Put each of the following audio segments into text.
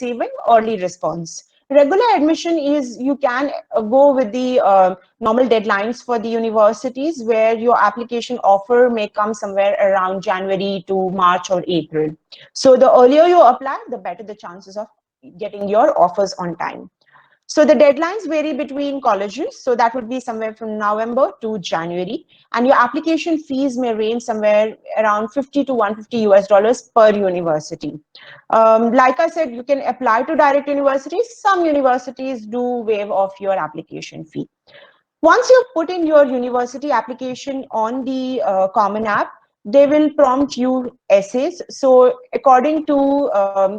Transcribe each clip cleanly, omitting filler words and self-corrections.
receiving early response. Regular admission is you can go with the normal deadlines for the universities where your application offer may come somewhere around January to March or April. So the earlier you apply, the better the chances of getting your offers on time. So the deadlines vary between colleges. So that would be somewhere from November to January. And your application fees may range somewhere around 50 to 150 US dollars per university. Like I said, you can apply to direct universities. Some universities do waive off your application fee. Once you put in your university application on the Common App, they will prompt you essays. So according to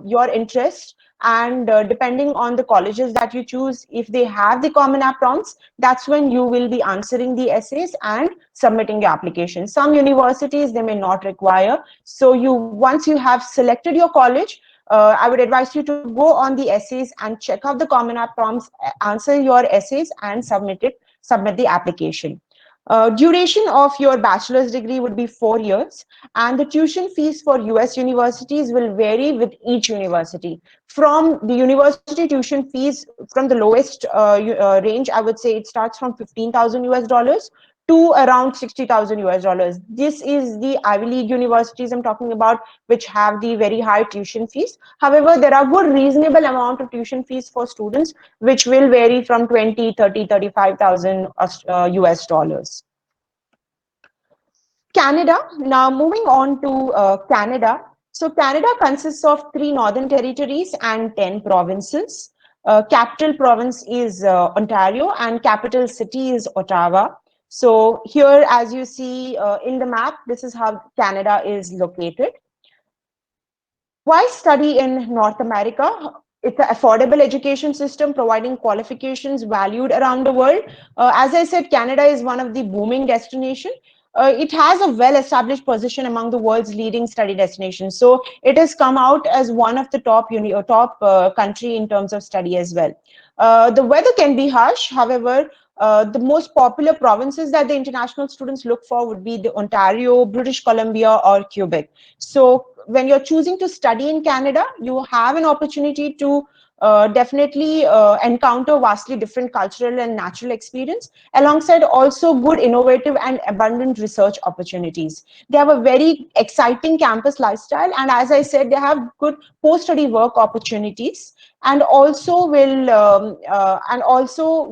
your interest and depending on the colleges that you choose, if they have the Common App prompts, that's when you will be answering the essays and submitting your application. Some universities, they may not require. So once you have selected your college, I would advise you to go on the essays and check out the Common App prompts, answer your essays and submit the application. Duration of your bachelor's degree would be 4 years, and the tuition fees for US universities will vary with each university. From the university tuition fees, from the lowest range, I would say it starts from 15,000 US dollars to around 60,000 US dollars. This is the Ivy League universities I'm talking about, which have the very high tuition fees. However, there are good reasonable amount of tuition fees for students, which will vary from 20, 30, 35,000 US dollars. Canada, now moving on to Canada. So Canada consists of 3 northern territories and 10 provinces. Capital province is Ontario and capital city is Ottawa. So here, as you see in the map, this is how Canada is located. Why study in North America? It's an affordable education system providing qualifications valued around the world. As I said, Canada is one of the booming destinations. It has a well-established position among the world's leading study destinations. So it has come out as one of the top country in terms of study as well. The weather can be harsh. However, the most popular provinces that the international students look for would be the Ontario, British Columbia, or Quebec. So when you're choosing to study in Canada, you have an opportunity to definitely encounter vastly different cultural and natural experience, alongside also good innovative and abundant research opportunities. They have a very exciting campus lifestyle, and as I said, they have good post-study work opportunities, and also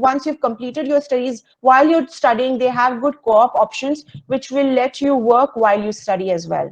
once you've completed your studies, while you're studying, they have good co-op options which will let you work while you study as well.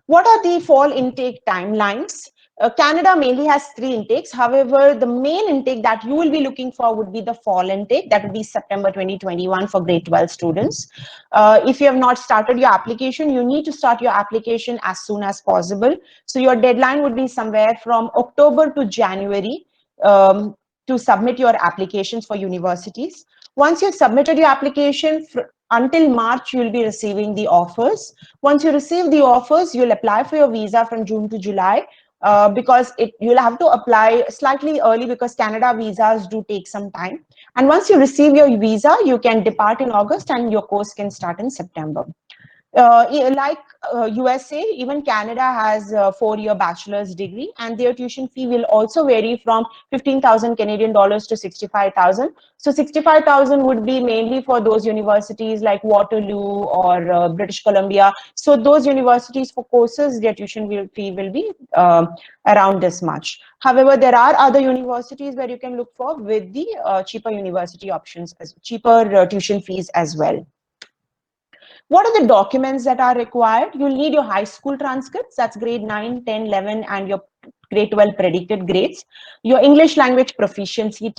What are the fall intake timelines? Canada mainly has 3 intakes. However, the main intake that you will be looking for would be the fall intake. That would be September 2021 for grade 12 students. If you have not started your application, you need to start your application as soon as possible. So your deadline would be somewhere from October to January to submit your applications for universities. Once you've submitted your application, until March, you'll be receiving the offers. Once you receive the offers, you'll apply for your visa from June to July because you'll have to apply slightly early because Canada visas do take some time. And once you receive your visa, you can depart in August and your course can start in September. Like USA, even Canada has a 4-year bachelor's degree, and their tuition fee will also vary from 15,000 Canadian dollars to 65,000. So 65,000 would be mainly for those universities like Waterloo or British Columbia. So those universities for courses, their tuition fee will be around this much. However, there are other universities where you can look for with the cheaper university options, cheaper tuition fees as well. What are the documents that are required? You'll need your high school transcripts, that's grade 9, 10, 11, and your grade 12 predicted grades, your English language proficiency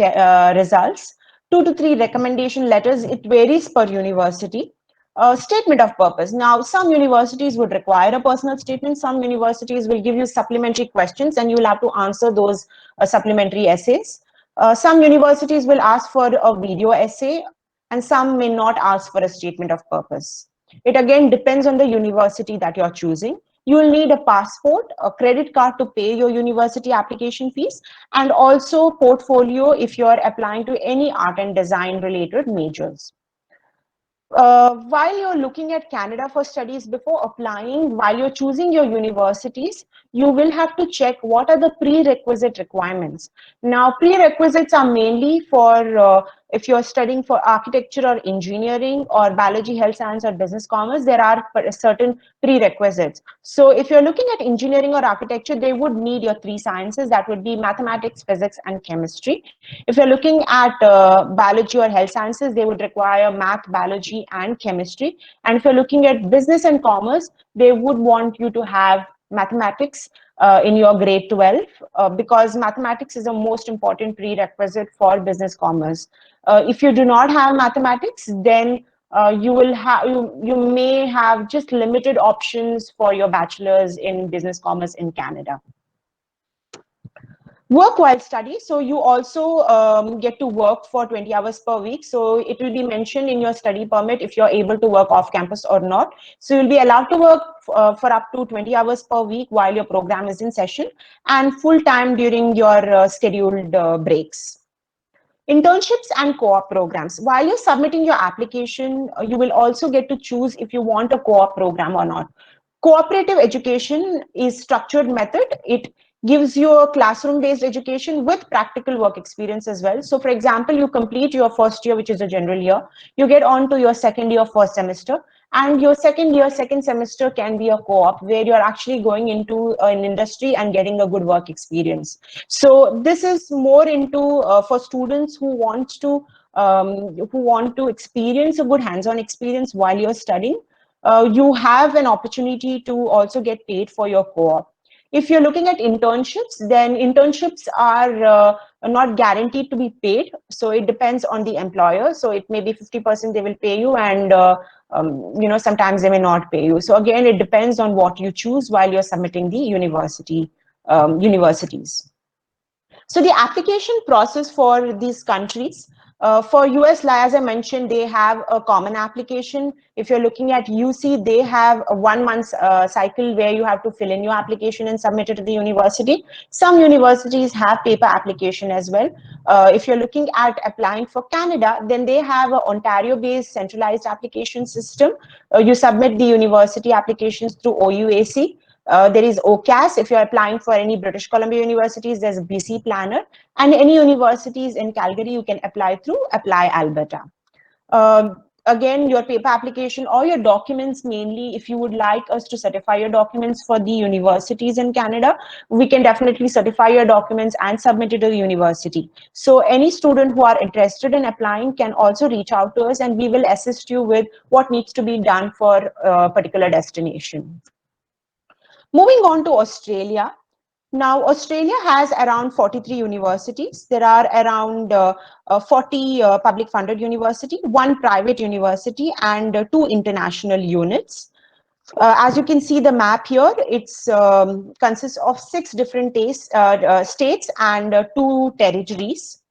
results, 2 to 3 recommendation letters, it varies per university. Statement of purpose. Now, some universities would require a personal statement, some universities will give you supplementary questions and you'll have to answer those supplementary essays. Some universities will ask for a video essay and some may not ask for a statement of purpose. It again depends on the university that you're choosing. You will need a passport, a credit card to pay your university application fees, and also portfolio if you're applying to any art and design related majors. While you're looking at Canada for studies, before applying, while you're choosing your universities, you will have to check what are the prerequisite requirements. Now, prerequisites are mainly for if you're studying for architecture or engineering or biology, health science, or business commerce, there are certain prerequisites. So if you're looking at engineering or architecture, they would need your three sciences. That would be mathematics, physics, and chemistry. If you're looking at biology or health sciences, they would require math, biology, and chemistry. And if you're looking at business and commerce, they would want you to have mathematics in your grade 12 because mathematics is the most important prerequisite for business commerce. If you do not have mathematics, then you may have just limited options for your bachelor's in business commerce in Canada. Work while study. So you also get to work for 20 hours per week. So it will be mentioned in your study permit if you're able to work off campus or not. So you'll be allowed to work for up to 20 hours per week while your program is in session, and full time during your scheduled breaks. Internships and co-op programs. While you're submitting your application, you will also get to choose if you want a co-op program or not. Cooperative education is structured method. It gives you a classroom-based education with practical work experience as well. So for example, you complete your first year, which is a general year, you get on to your second year, first semester, and your second year, second semester can be a co-op where you're actually going into an industry and getting a good work experience. So this is more into for students who want to experience a good hands-on experience while you're studying. You have an opportunity to also get paid for your co-op. If you're looking at internships, then internships are not guaranteed to be paid. So it depends on the employer. So it may be 50% they will pay you, and sometimes they may not pay you. So again, it depends on what you choose while you're submitting the universities. So the application process for these countries, for US, as I mentioned, they have a common application. If you're looking at UC, they have a 1 month cycle where you have to fill in your application and submit it to the university. Some universities have paper application as well. If you're looking at applying for Canada, then they have an Ontario-based centralized application system. You submit the university applications through OUAC. There is OCAS. If you're applying for any British Columbia universities, there's BC Planner. And any universities in Calgary, you can apply through Apply Alberta. Again, your paper application or your documents, mainly if you would like us to certify your documents for the universities in Canada, we can definitely certify your documents and submit it to the university. So any student who are interested in applying can also reach out to us, and we will assist you with what needs to be done for a particular destination. Moving on to Australia. Now, Australia has around 43 universities. There are around 40 public funded university, one private university, and two international units. As you can see the map here, it's consists of 6 different states and 2 territories.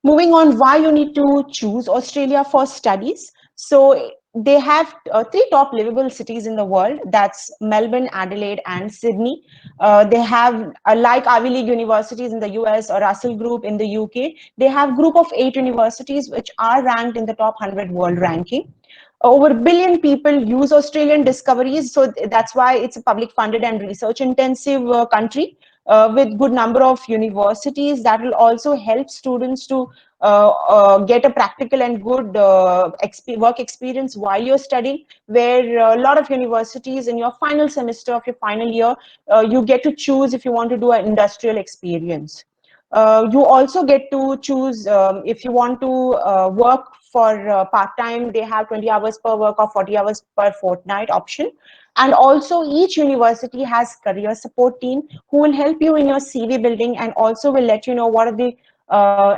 Moving on, why you need to choose Australia for studies. So they have 3 top livable cities in the world. That's Melbourne, Adelaide, and Sydney. They have, like Ivy League universities in the US or Russell Group in the UK, they have group of 8 universities which are ranked in the top 100 world ranking. Over a billion people use Australian discoveries, so that's why it's a public funded and research intensive country with good number of universities that will also help students to get a practical and good work experience while you're studying, where a lot of universities in your final semester of your final year, you get to choose if you want to do an industrial experience. You also get to choose if you want to work for part-time, they have 20 hours per work or 40 hours per fortnight option. And also each university has career support team who will help you in your CV building and also will let you know what are the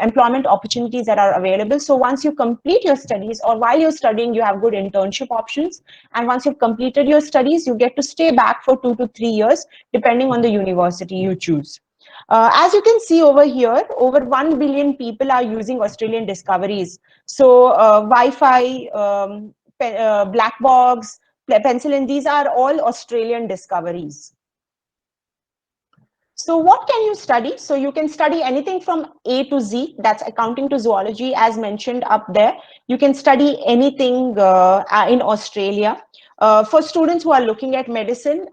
employment opportunities that are available. So once you complete your studies or while you're studying, you have good internship options. And once you've completed your studies, you get to stay back for 2 to 3 years, depending on the university you choose. As you can see over here, over 1 billion people are using Australian discoveries. So Wi-Fi, black box, penicillin, these are all Australian discoveries. So what can you study? So you can study anything from A to Z, that's accounting to zoology, as mentioned up there. You can study anything in Australia. For students who are looking at medicine,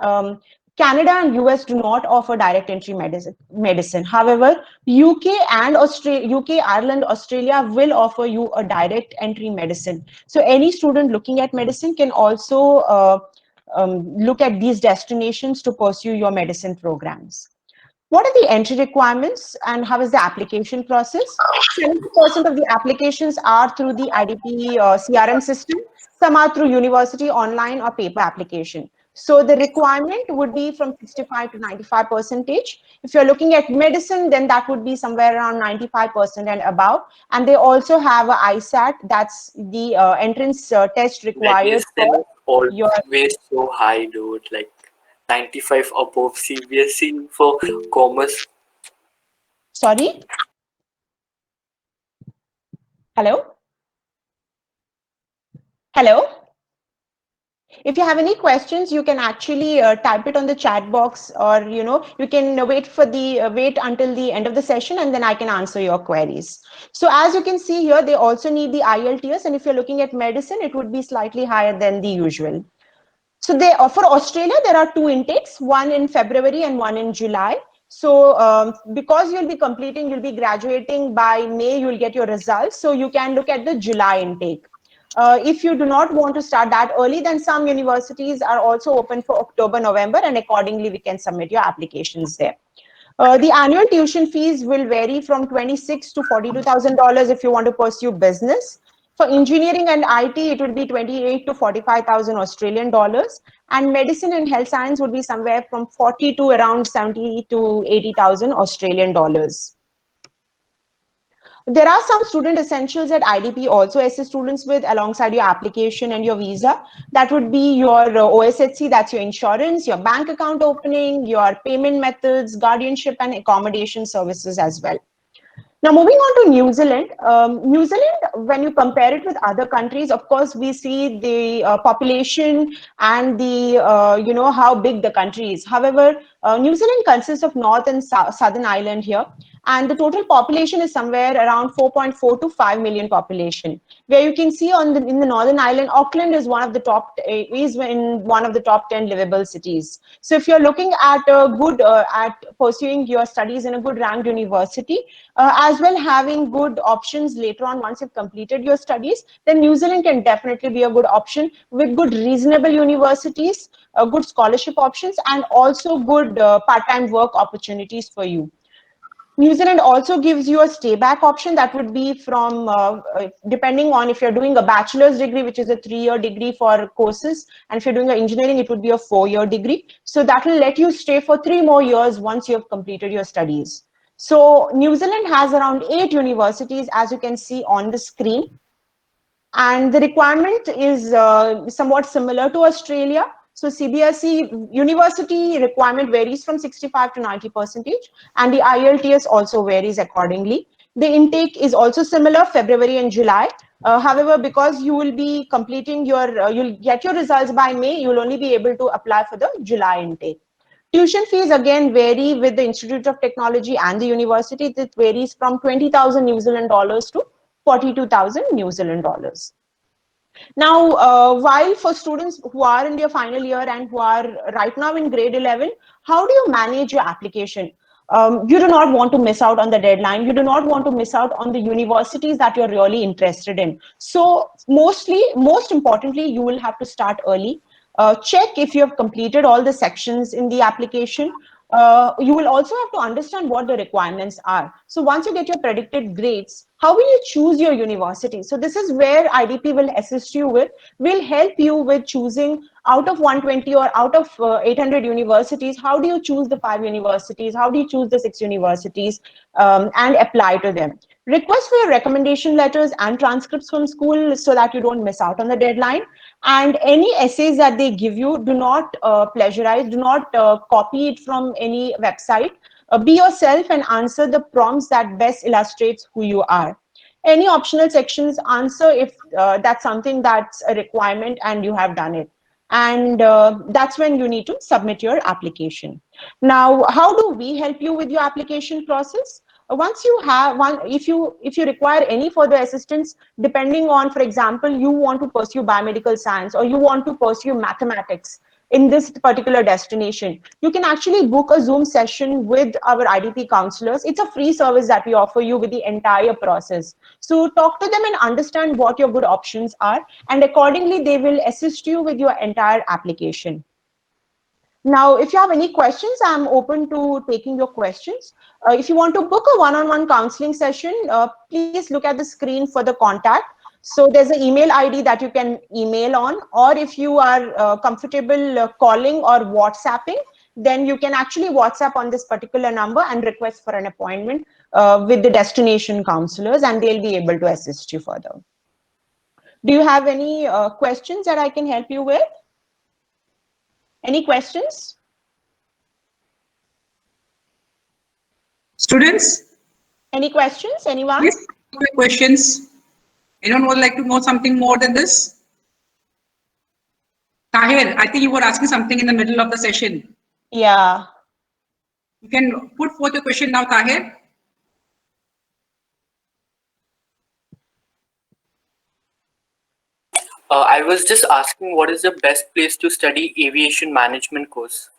Canada and US do not offer direct entry medicine. However, UK, Ireland, Australia will offer you a direct entry medicine. So any student looking at medicine can also look at these destinations to pursue your medicine programs. What are the entry requirements and how is the application process? 70% of the applications are through the IDP CRM system. Some are through university online or paper application. So the requirement would be from 65 to 95 percentage. If you're looking at medicine, then that would be somewhere around 95% and above. And they also have a ISAT, that's the entrance test That required is for then your, always so high, dude. Like 95 above CBSE for commerce. sorry, hello? Hello? If you have any questions, you can actually type it on the chat box, or you can wait until the end of the session, and then I can answer your queries. So as you can see here, they also need the IELTS, and if you're looking at medicine, it would be slightly higher than the usual. So they for Australia, there are two intakes, one in February and one in July. So because you'll be graduating by May, you'll get your results. So you can look at the July intake. If you do not want to start that early, then some universities are also open for October, November, and accordingly, we can submit your applications there. The annual tuition fees will vary from $26,000 to $42,000 if you want to pursue business. For engineering and IT, it would be 28 to 45,000 Australian dollars, and medicine and health science would be somewhere from 40 to around 70 to 80,000 Australian dollars. There are some student essentials that IDP also assists students with alongside your application and your visa. That would be your OSHC, that's your insurance, your bank account opening, your payment methods, guardianship, and accommodation services as well. Now, moving on to New Zealand. New Zealand, when you compare it with other countries, of course, we see the population and the, how big the country is. However, New Zealand consists of North and Southern Island here. And the total population is somewhere around 4.4 to 5 million population. Where you can see in the Northern Island, Auckland is is in one of the top 10 livable cities. So if you're looking at at pursuing your studies in a good ranked university, as well having good options later on once you've completed your studies, then New Zealand can definitely be a good option with good reasonable universities, good scholarship options, and also good part-time work opportunities for you. New Zealand also gives you a stay back option that would be from, depending on if you're doing a bachelor's degree, which is a 3-year degree for courses, and if you're doing engineering, it would be a 4-year degree. So that will let you stay for 3 more years once you have completed your studies. So New Zealand has around 8 universities, as you can see on the screen. And the requirement is somewhat similar to Australia. So CBSE university requirement varies from 65 to 90 percentage, and the IELTS also varies accordingly. The intake is also similar, February and July. However, because you will be completing you'll get your results by May, you'll only be able to apply for the July intake. Tuition fees again vary with the Institute of Technology and the university. It varies from 20,000 New Zealand dollars to 42,000 New Zealand dollars. Now, while for students who are in their final year and who are right now in grade 11, how do you manage your application? You do not want to miss out on the deadline. You do not want to miss out on the universities that you're really interested in. So most importantly, you will have to start early. Check if you have completed all the sections in the application. You will also have to understand what the requirements are. So once you get your predicted grades, how will you choose your university? So this is where IDP will assist you with, will help you with choosing out of 120 or out of 800 universities, how do you choose the 5 universities? How do you choose the 6 universities and apply to them? Request for your recommendation letters and transcripts from school so that you don't miss out on the deadline. And any essays that they give you, do not plagiarize, do not copy it from any website. Be yourself and answer the prompts that best illustrates who you are. Any optional sections, answer if that's something that's a requirement and you have done it. And that's when you need to submit your application. Now, how do we help you with your application process? Once you have one, if you require any further assistance, depending on, for example, you want to pursue biomedical science or you want to pursue mathematics, in this particular destination, you can actually book a Zoom session with our IDP counselors. It's a free service that we offer you with the entire process. So talk to them and understand what your good options are, and accordingly, they will assist you with your entire application. Now, if you have any questions, I'm open to taking your questions. If you want to book a one-on-one counseling session, please look at the screen for the contact. So there's an email ID that you can email on, or if you are comfortable calling or WhatsApping, then you can actually WhatsApp on this particular number and request for an appointment with the destination counselors, and they'll be able to assist you further. Do you have any questions that I can help you with? Any questions? Students, Any questions? Anyone? please put your questions. Anyone would like to know something more than this? Tahir, I think you were asking something in the middle of the session. Yeah. You can put forth your question now, Tahir. I was just asking what is the best place to study aviation management course?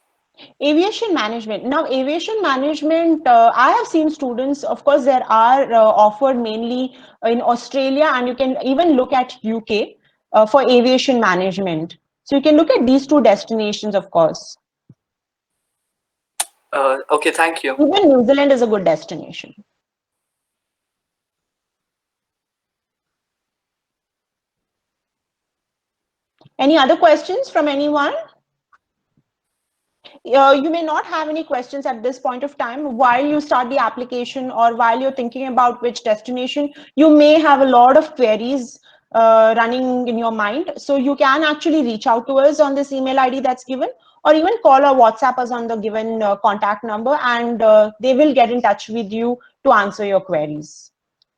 Aviation management. Now, aviation management, I have seen students, of course, there are offered mainly in Australia, and you can even look at UK for aviation management. So you can look at these two destinations, of course. Okay, thank you. Even New Zealand is a good destination. Any other questions from anyone? You may not have any questions at this point of time. While you start the application or while you're thinking about which destination, you may have a lot of queries running in your mind. So you can actually reach out to us on this email ID that's given, or even call or WhatsApp us on the given contact number, and they will get in touch with you to answer your queries,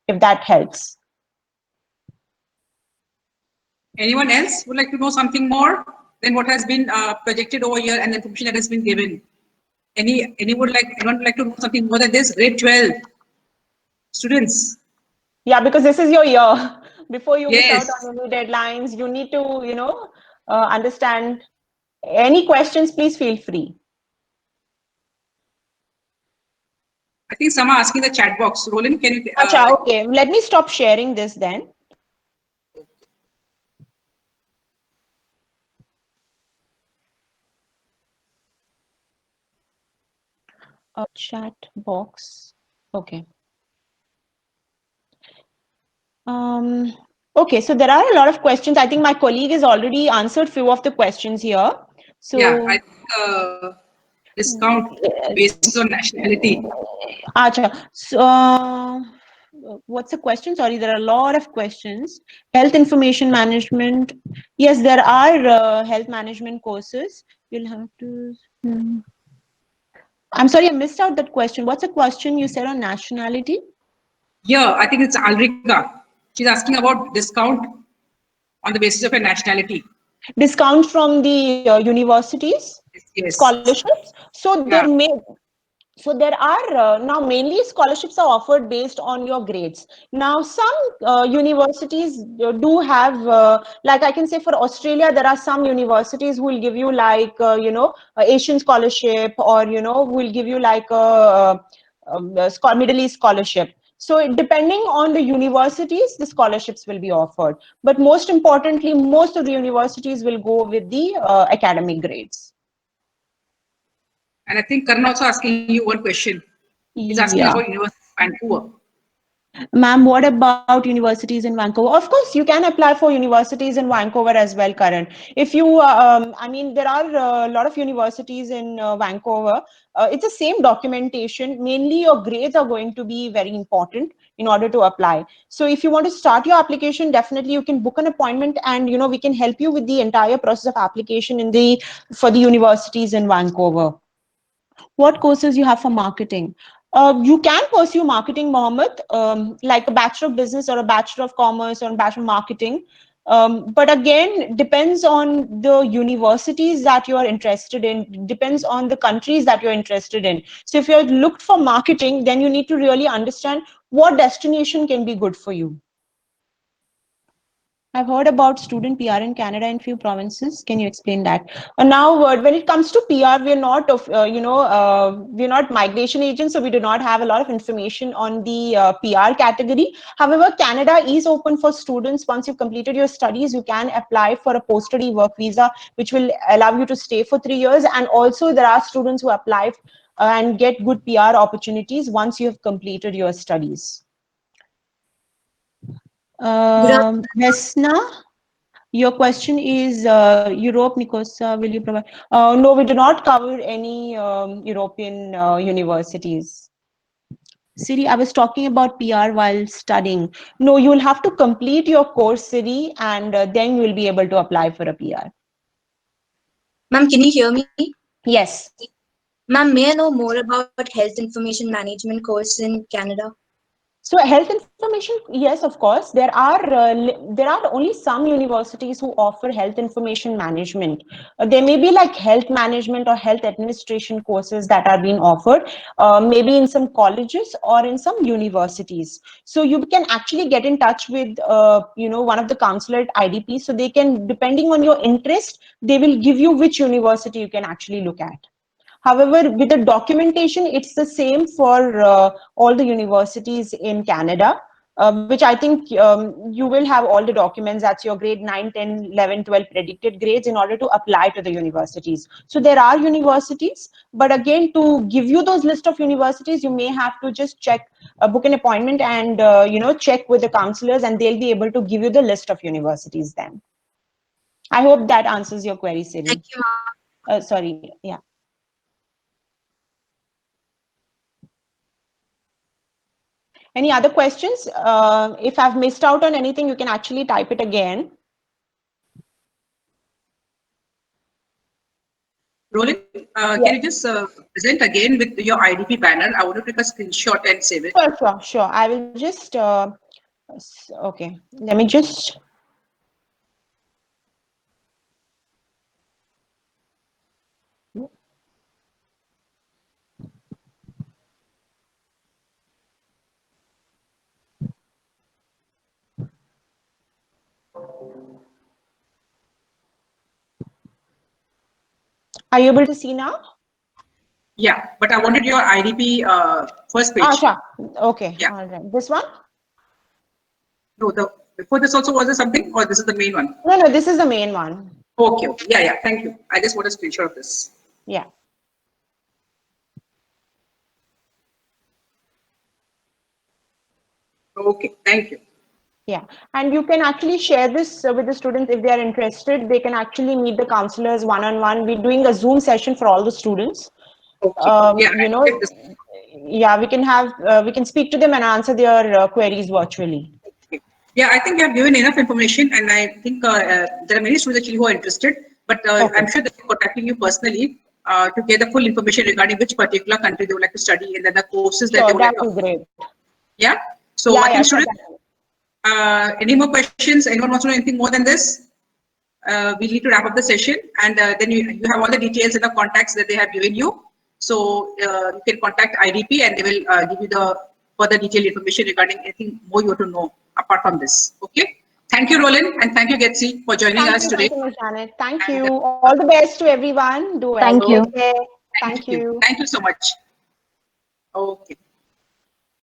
if that helps. Anyone else would like to know something more than what has been projected over here and the information that has been given? Anyone would like to know something more than this? Grade 12 students. Yeah, because this is your year. Before you miss out Yes. on any deadlines, you need to, understand. Any questions, please feel free. I think some are asking the chat box. Roland, can you? Acha, okay. Let me stop sharing this then. A chat box. Okay. Okay, so there are a lot of questions. I think my colleague has already answered few of the questions here. So Yeah, I think discount basis on nationality. Acha. So, what's the question? Sorry, there are a lot of questions. Health information management. Yes, there are health management courses. You'll have to. I'm sorry, I missed out that question. What's the question you said on nationality? Yeah, I think it's Alrika. She's asking about discount on the basis of a nationality. Discount from the universities, Yes. scholarships. So Yeah. there are now mainly scholarships are offered based on your grades. Now some universities do have like I can say for Australia, there are some universities who will give you like Asian scholarship, or will give you like a Middle East scholarship. So depending on the universities, the scholarships will be offered, but most importantly, most of the universities will go with the academic grades. And I think Karan also asking you one question. He's asking Yeah. about University of Vancouver. Ma'am, what about universities in Vancouver? Of course, you can apply for universities in Vancouver as well, Karan. If you, I mean, there are a lot of universities in Vancouver. It's the same documentation. Mainly, your grades are going to be very important in order to apply. So, if you want to start your application, definitely you can book an appointment, and we can help you with the entire process of application for the universities in Vancouver. What courses you have for marketing? You can pursue marketing, Mohammed, like a Bachelor of Business or a Bachelor of Commerce or a Bachelor of Marketing. But again, depends on the universities that you are interested in, depends on the countries that you're interested in. So if you're looked for marketing, then you need to really understand what destination can be good for you. I've heard about student PR in Canada in few provinces. Can you explain that? Now, when it comes to PR, we're not we're not migration agents, so we do not have a lot of information on the PR category. However, Canada is open for students. Once you've completed your studies, you can apply for a post-study work visa, which will allow you to stay for 3 years. And also, there are students who apply and get good PR opportunities once you have completed your studies. Vesna, your question is Europe, Nicosa, will you provide? No, we do not cover any European universities. Siri, I was talking about PR while studying. No, you will have to complete your course, Siri, and then you will be able to apply for a PR. Ma'am, can you hear me? Yes. Ma'am, may I know more about health information management course in Canada? So health information, yes, of course. There are only some universities who offer health information management. There may be like health management or health administration courses that are being offered, maybe in some colleges or in some universities. So you can actually get in touch with, one of the counselor at IDP. So they can, depending on your interest, they will give you which university you can actually look at. However, with the documentation, it's the same for all the universities in Canada, which I think you will have all the documents. That's your grade 9, 10, 11, 12 predicted grades in order to apply to the universities. So there are universities, but again, to give you those list of universities, you may have to just check, book an appointment and, check with the counselors, and they'll be able to give you the list of universities then. I hope that answers your query, Siri. Thank you, ma'am. Sorry, yeah. Any other questions? If I've missed out on anything, you can actually type it again. Roland, can you just present again with your IDP banner? I want to take a screenshot and save it. Sure. I will just, okay, let me just. Are you able to see now? Yeah, but I wanted your IDP first page. Sure. Okay. Yeah. All right. This one? No, before this also was there something, or this is the main one? No, this is the main one. Okay. Yeah. Thank you. I just want a screenshot of this. Yeah. Okay. Thank you. Yeah, and you can actually share this with the students if they are interested. They can actually meet the counselors one-on-one. We're doing a Zoom session for all the students. Okay. Yeah, we can speak to them and answer their queries virtually. Yeah, I think you have given enough information, and I think there are many students actually who are interested. But I'm sure they're contacting you personally to get the full information regarding which particular country they would like to study and then the courses that they would like to. Great. Yeah. So I think students. Any more questions? Anyone wants to know anything more than this? We need to wrap up the session, and then you have all the details and the contacts that they have given you. So you can contact IDP, and they will give you the further detailed information regarding anything more you want to know apart from this. Okay. Thank you, Roland, and thank you, Getsi, for joining us today. Thank you, Janet. Thank you. All the best to everyone. Do well. Thank you. Okay. Thank you. Thank you so much. Okay.